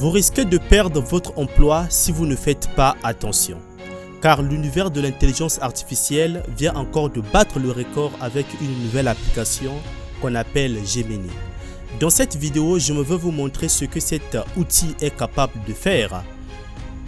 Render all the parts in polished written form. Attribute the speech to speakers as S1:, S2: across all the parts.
S1: Vous risquez de perdre votre emploi si vous ne faites pas attention. Car l'univers de l'intelligence artificielle vient encore de battre le record avec une nouvelle application qu'on appelle Gemini. Dans cette vidéo, je veux vous montrer ce que cet outil est capable de faire.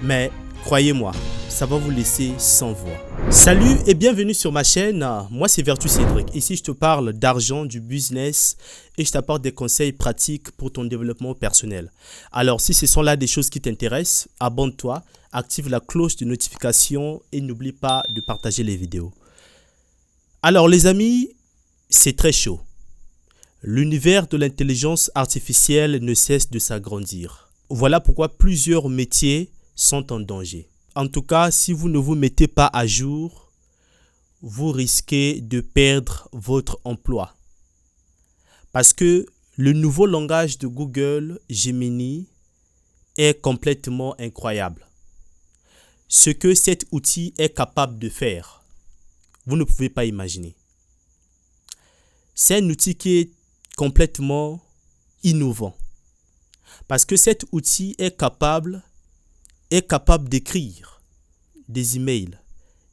S1: Mais croyez-moi, ça va vous laisser sans voix. Salut et bienvenue sur ma chaîne. Moi c'est Vertu Cédric. Ici je te parle d'argent, du business et je t'apporte des conseils pratiques pour ton développement personnel. Alors si ce sont là des choses qui t'intéressent, abonne-toi, active la cloche de notification et n'oublie pas de partager les vidéos. Alors les amis, c'est très chaud. L'univers de l'intelligence artificielle ne cesse de s'agrandir. Voilà pourquoi plusieurs métiers sont en danger. En tout cas, si vous ne vous mettez pas à jour, vous risquez de perdre votre emploi. Parce que le nouveau langage de Google, Gemini, est complètement incroyable. Ce que cet outil est capable de faire, vous ne pouvez pas imaginer. C'est un outil qui est complètement innovant. Parce que cet outil est capable d'écrire des emails,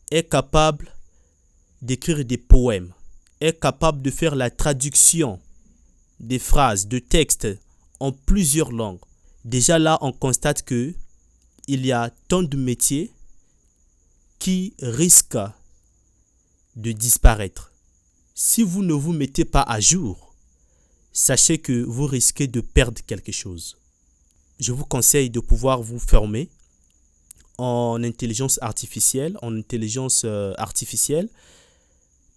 S1: est capable d'écrire des poèmes, est capable de faire la traduction des phrases, de textes en plusieurs langues. Déjà là, on constate que il y a tant de métiers qui risquent de disparaître. Si vous ne vous mettez pas à jour, sachez que vous risquez de perdre quelque chose. Je vous conseille de pouvoir vous former en intelligence artificielle,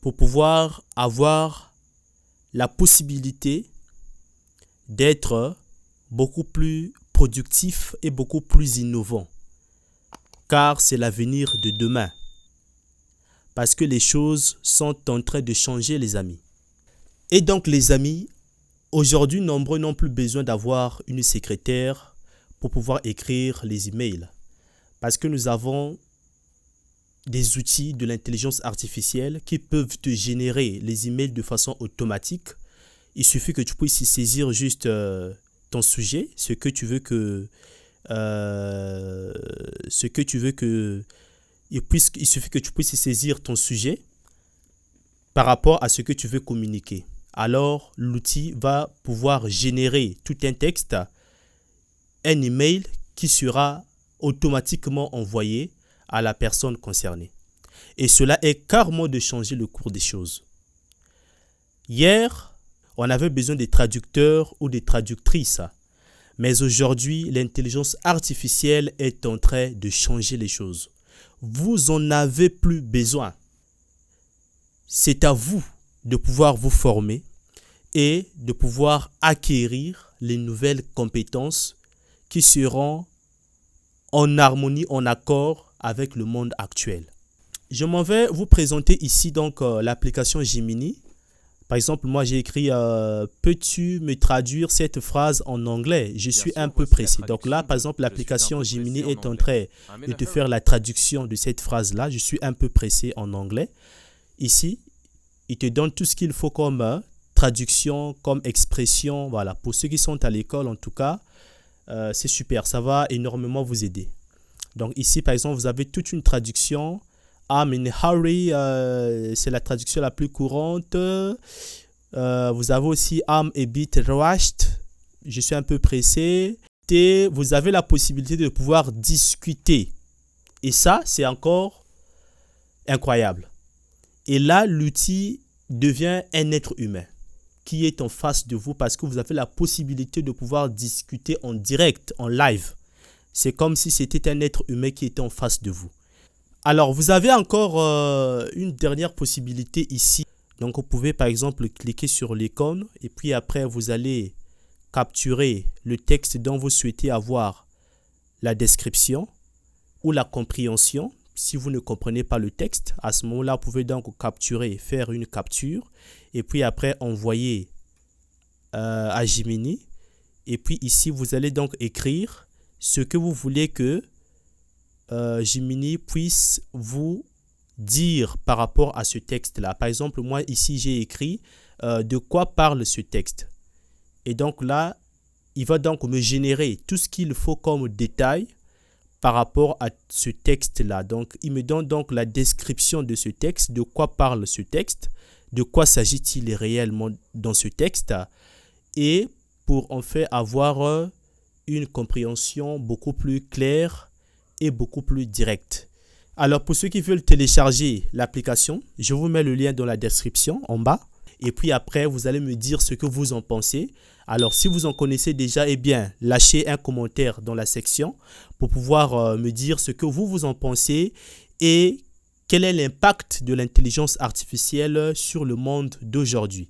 S1: pour pouvoir avoir la possibilité d'être beaucoup plus productif et beaucoup plus innovant. Car c'est l'avenir de demain. Parce que les choses sont en train de changer, les amis. Et donc, les amis, aujourd'hui, nombreux n'ont plus besoin d'avoir une secrétaire pour pouvoir écrire les emails. Parce que nous avons des outils de l'intelligence artificielle qui peuvent te générer les emails de façon automatique. Il suffit que tu puisses saisir juste ton sujet, il suffit que tu puisses saisir ton sujet par rapport à ce que tu veux communiquer. Alors, l'outil va pouvoir générer tout un texte, un email qui sera automatiquement envoyé à la personne concernée. Et cela est carrément de changer le cours des choses. Hier, on avait besoin des traducteurs ou des traductrices. Mais aujourd'hui, l'intelligence artificielle est en train de changer les choses. Vous en avez plus besoin. C'est à vous de pouvoir vous former et de pouvoir acquérir les nouvelles compétences qui seront en harmonie, en accord avec le monde actuel. Je m'en vais vous présenter ici donc l'application Gemini. Par exemple, moi j'ai écrit peux-tu me traduire cette phrase en anglais? Je suis un peu pressé. Donc là, par exemple, l'application Gemini est en train de te faire la traduction de cette phrase-là. Je suis un peu pressé en anglais. Ici, il te donne tout ce qu'il faut comme traduction, comme expression. Voilà, pour ceux qui sont à l'école en tout cas, c'est super, ça va énormément vous aider. Donc ici, par exemple, vous avez toute une traduction. I'm in a hurry, c'est la traduction la plus courante. Vous avez aussi I'm a bit rushed, je suis un peu pressé. Et vous avez la possibilité de pouvoir discuter. Et ça, c'est encore incroyable. Et là, l'outil devient un être humain qui est en face de vous parce que vous avez la possibilité de pouvoir discuter en direct, en live. C'est comme si c'était un être humain qui était en face de vous. Alors, vous avez encore une dernière possibilité ici. Donc, vous pouvez par exemple cliquer sur l'icône et puis après, vous allez capturer le texte dont vous souhaitez avoir la description ou la compréhension. Si vous ne comprenez pas le texte, à ce moment-là, vous pouvez donc capturer, faire une capture et puis après envoyer à Gemini. Et puis ici, vous allez donc écrire ce que vous voulez que Gemini puisse vous dire par rapport à ce texte-là. Par exemple, moi ici, j'ai écrit de quoi parle ce texte. Et donc là, il va donc me générer tout ce qu'il faut comme détail par rapport à ce texte-là. Donc, il me donne donc la description de ce texte, de quoi parle ce texte, de quoi s'agit-il réellement dans ce texte, et pour en fait avoir une compréhension beaucoup plus claire et beaucoup plus directe. Alors, pour ceux qui veulent télécharger l'application, je vous mets le lien dans la description en bas. Et puis après, vous allez me dire ce que vous en pensez. Alors, si vous en connaissez déjà, eh bien, lâchez un commentaire dans la section pour pouvoir me dire ce que vous en pensez et quel est l'impact de l'intelligence artificielle sur le monde d'aujourd'hui.